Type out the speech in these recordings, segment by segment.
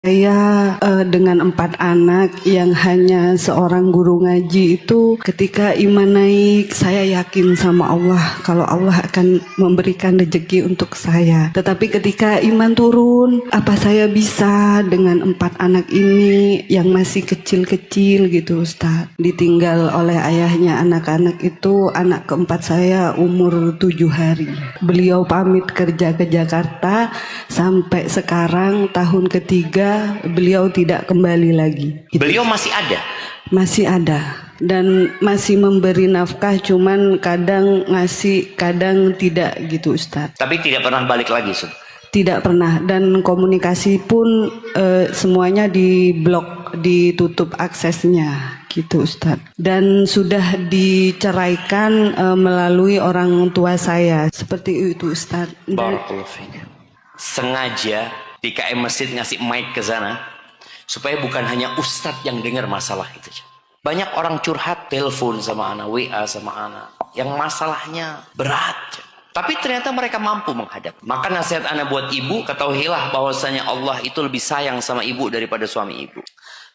Saya dengan 4 anak yang hanya seorang guru ngaji itu, ketika iman naik, saya yakin sama Allah kalau Allah akan memberikan rezeki untuk saya. Tetapi ketika iman turun, apa saya bisa dengan 4 anak ini yang masih kecil-kecil gitu Ustaz. Ditinggal oleh ayahnya anak-anak itu, anak keempat saya umur 7 hari. Beliau pamit kerja ke Jakarta, sampai sekarang tahun ketiga beliau tidak kembali lagi. Beliau masih ada? Masih ada. Dan masih memberi nafkah, cuman kadang ngasih, kadang tidak gitu Ustaz. Tapi tidak pernah balik lagi, Ustaz? Tidak pernah. Dan komunikasi pun semuanya diblok, ditutup aksesnya gitu Ustaz. Dan sudah diceraikan melalui orang tua saya. Seperti itu Ustaz. Barakallahu fiik. Sengaja di KM Masjid ngasih mic ke sana supaya bukan hanya ustadz yang dengar masalah itu. Banyak orang curhat telepon sama anak, WA sama anak yang masalahnya berat, tapi ternyata mereka mampu menghadap. Maka nasihat anak buat ibu, ketahuilah bahwasanya Allah itu lebih sayang sama ibu daripada suami ibu.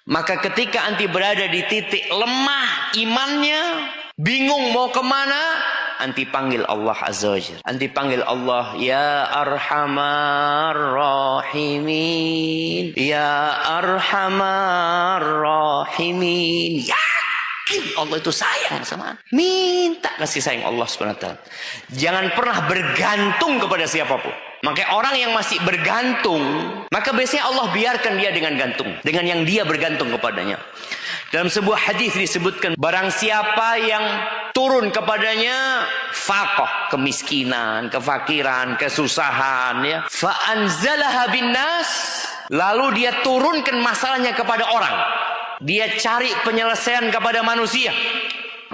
Maka ketika anti berada di titik lemah imannya, bingung mau kemana, anti panggil Allah Azza wa Jalla. Anti panggil Allah, Ya Arhamar Rahimin, Ya Arhamar Rahimin. Yakin Allah itu sayang sama anda. Minta kasih sayang Allah Subhanahu wa taala. Jangan pernah bergantung kepada siapapun. Makanya orang yang masih bergantung, maka biasanya Allah biarkan dia dengan gantung, dengan yang dia bergantung kepadanya. Dalam sebuah hadis disebutkan, barang siapa yang turun kepadanya faqah, kemiskinan, kefakiran, kesusahan, ya, fa anzalaha binnas, lalu dia turunkan masalahnya kepada orang, dia cari penyelesaian kepada manusia,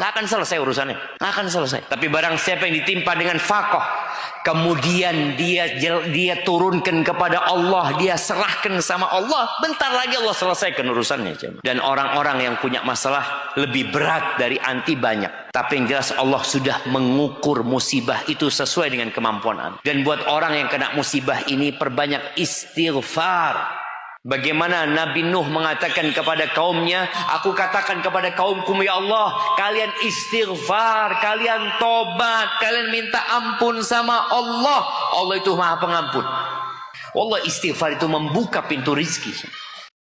nggak akan selesai urusannya, nggak akan selesai. Tapi barang siapa yang ditimpa dengan faqah, kemudian dia turunkan kepada Allah, dia serahkan sama Allah, bentar lagi Allah selesaikan urusannya. Dan orang-orang yang punya masalah lebih berat dari anti banyak. Tapi yang jelas Allah sudah mengukur musibah itu sesuai dengan kemampuan anda. Dan buat orang yang kena musibah ini, perbanyak istighfar. Bagaimana Nabi Nuh mengatakan kepada kaumnya, aku katakan kepada kaumku, ya Allah, kalian istighfar, kalian tobat, kalian minta ampun sama Allah. Allah itu maha pengampun. Allah, istighfar itu membuka pintu rizki.